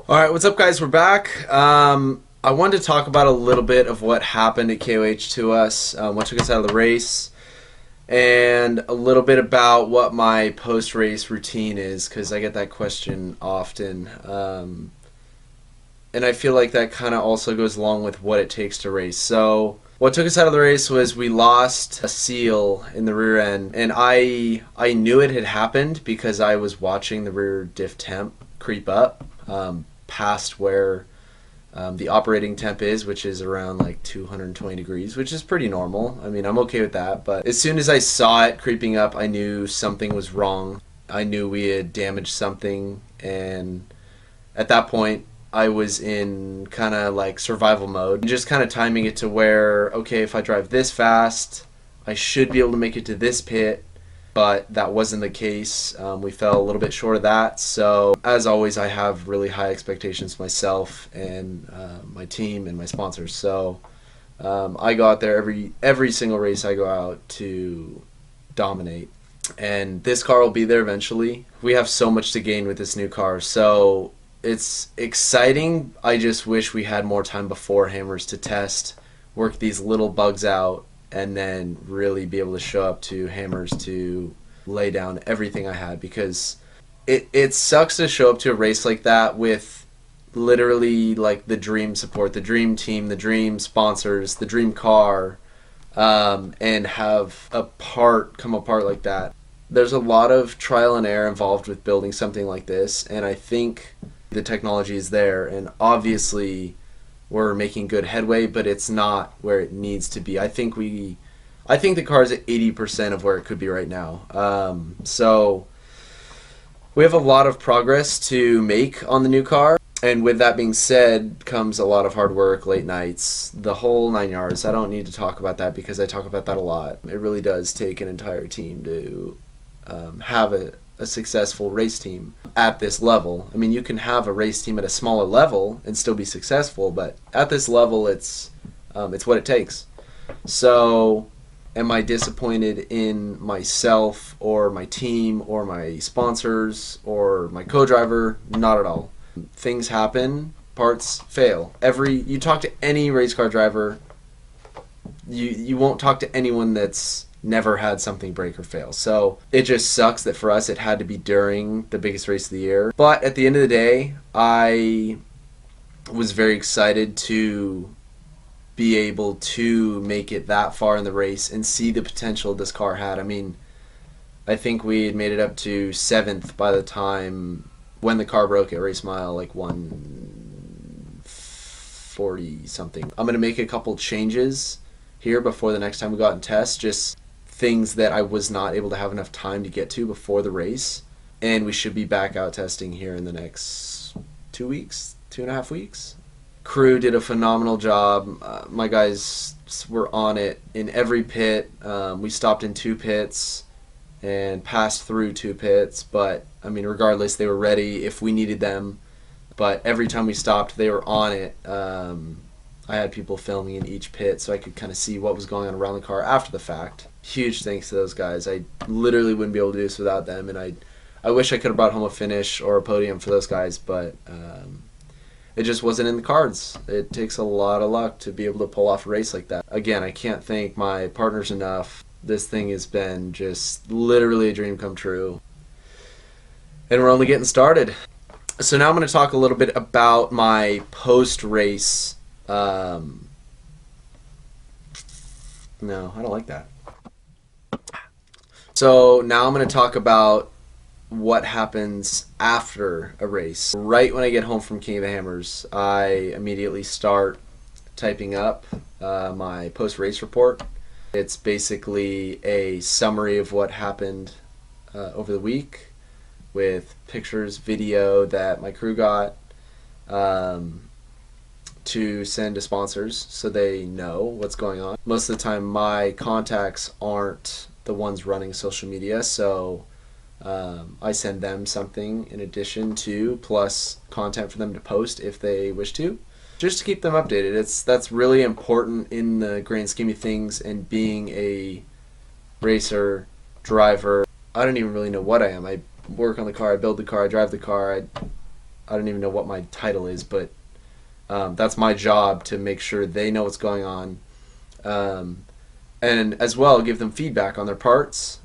All right, what's up, guys? We're back. I wanted to talk about a little bit of what happened at KOH to us, what took us out of the race, and a little bit about what my post-race routine is, because I get that question often. And I feel like that kind of also goes along with what it takes to race. So what took us out of the race was we lost a seal in the rear end, and I knew it had happened because I was watching the rear diff temp creep up past where the operating temp is, which is around like 220 degrees, which is pretty normal. I mean, I'm okay with that, but as soon as I saw it creeping up, I knew something was wrong. I knew we had damaged something, and at that point I was in kind of like survival mode, and just kind of timing it to where, okay, if I drive this fast, I should be able to make it to this pit, but that wasn't the case. We fell a little bit short of that. So as always, I have really high expectations for myself and my team and my sponsors. So I go out there every single race. I go out to dominate, and this car will be there eventually. We have so much to gain with this new car, so it's exciting. I just wish we had more time before Hammers to test, work these little bugs out, and then really be able to show up to Hammers to lay down everything I had, because it sucks to show up to a race like that with literally like the dream support, the dream team, the dream sponsors, the dream car, and have a part come apart like that. There's a lot of trial and error involved with building something like this, and I think the technology is there, and obviously we're making good headway, but it's not where it needs to be. I think the car is at 80% of where it could be right now. So we have a lot of progress to make on the new car, and with that being said comes a lot of hard work, late nights, the whole 9 yards. I don't need to talk about that because I talk about that a lot. It really does take an entire team to have a successful race team at this level. I mean, you can have a race team at a smaller level and still be successful, but at this level, it's what it takes. So, am I disappointed in myself or my team or my sponsors or my co-driver? Not at all. Things happen, parts fail. You talk to any race car driver, you won't talk to anyone that's never had something break or fail. So it just sucks that for us it had to be during the biggest race of the year. But at the end of the day, I was very excited to be able to make it that far in the race and see the potential this car had. I mean, I think we had made it up to 7th by the time when the car broke at race mile like 140 something. I'm going to make a couple changes here before the next time we go out and test, just things that I was not able to have enough time to get to before the race, and we should be back out testing here in the next 2 weeks, 2.5 weeks. Crew did a phenomenal job. My guys were on it in every pit. We stopped in 2 pits and passed through 2 pits, but I mean, regardless, they were ready if we needed them. But every time we stopped, they were on it. I had people filming in each pit so I could kind of see what was going on around the car after the fact. Huge thanks to those guys. I literally wouldn't be able to do this without them, and I wish I could have brought home a finish or a podium for those guys, but it just wasn't in the cards. It takes a lot of luck to be able to pull off a race like that. Again, I can't thank my partners enough. This thing has been just literally a dream come true, and we're only getting started. So now I'm going to talk a little bit about my post-race. No, I don't like that. So now I'm going to talk about what happens after a race. Right when I get home from King of the Hammers, I immediately start typing up my post-race report. It's basically a summary of what happened over the week, with pictures, video that my crew got, to send to sponsors so they know what's going on. Most of the time my contacts aren't the ones running social media, so I send them something in addition to, plus content for them to post if they wish to, just to keep them updated. That's really important in the grand scheme of things, and being a racer, driver, I don't even really know what I am. I work on the car, I build the car, I drive the car, I don't even know what my title is, but that's my job to make sure they know what's going on, and as well give them feedback on their parts,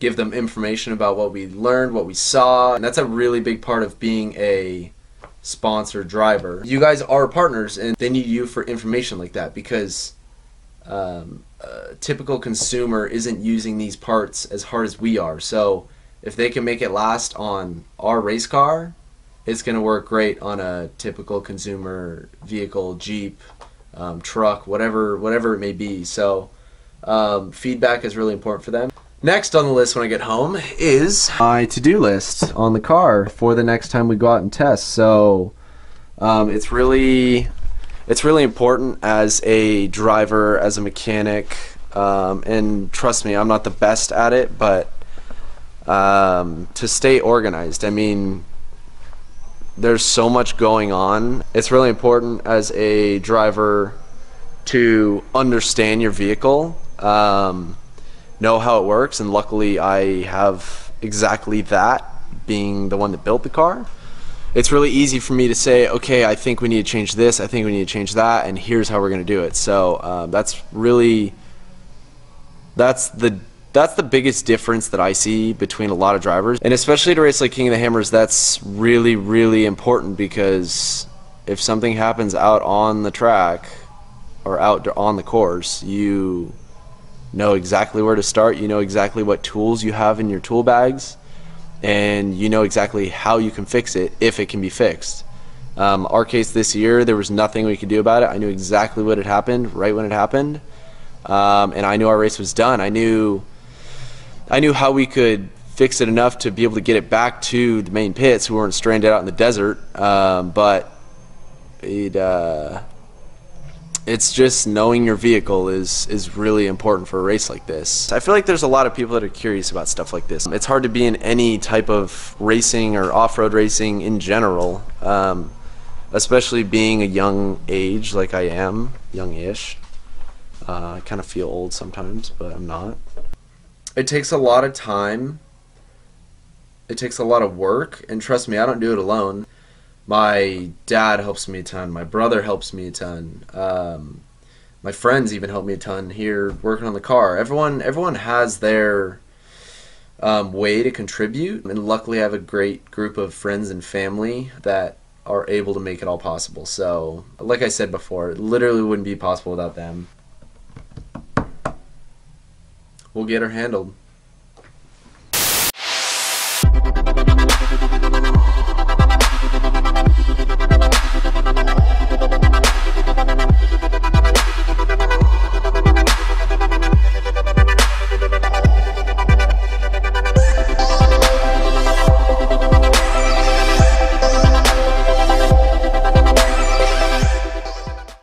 give them information about what we learned, what we saw, and that's a really big part of being a sponsored driver. You guys are partners, and they need you for information like that, because a typical consumer isn't using these parts as hard as we are. So if they can make it last on our race car, it's going to work great on a typical consumer vehicle, Jeep, truck, whatever it may be. So feedback is really important for them. Next on the list when I get home is my to-do list on the car for the next time we go out and test. So it's really important as a driver, as a mechanic, and trust me, I'm not the best at it, but to stay organized. I mean, there's so much going on. It's really important as a driver to understand your vehicle, know how it works, and luckily I have exactly that, being the one that built the car. It's really easy for me to say, okay, I think we need to change this, I think we need to change that, and here's how we're going to do it. So that's the biggest difference that I see between a lot of drivers, and especially to race like King of the Hammers. That's really important, because if something happens out on the track or out on the course, you know exactly where to start, you know exactly what tools you have in your tool bags, and you know exactly how you can fix it if it can be fixed. Our case this year, there was nothing we could do about it. I knew exactly what had happened right when it happened, and I knew our race was done. I knew how we could fix it enough to be able to get it back to the main pits. We weren't stranded out in the desert, but it's just knowing your vehicle is really important for a race like this. I feel like there's a lot of people that are curious about stuff like this. It's hard to be in any type of racing or off-road racing in general, especially being a young age like I am, young-ish. I kind of feel old sometimes, but I'm not. It takes a lot of time, it takes a lot of work, and trust me, I don't do it alone. My dad helps me a ton, my brother helps me a ton, my friends even help me a ton here working on the car. Everyone has their way to contribute, and luckily I have a great group of friends and family that are able to make it all possible. So like I said before, it literally wouldn't be possible without them. We'll get her handled.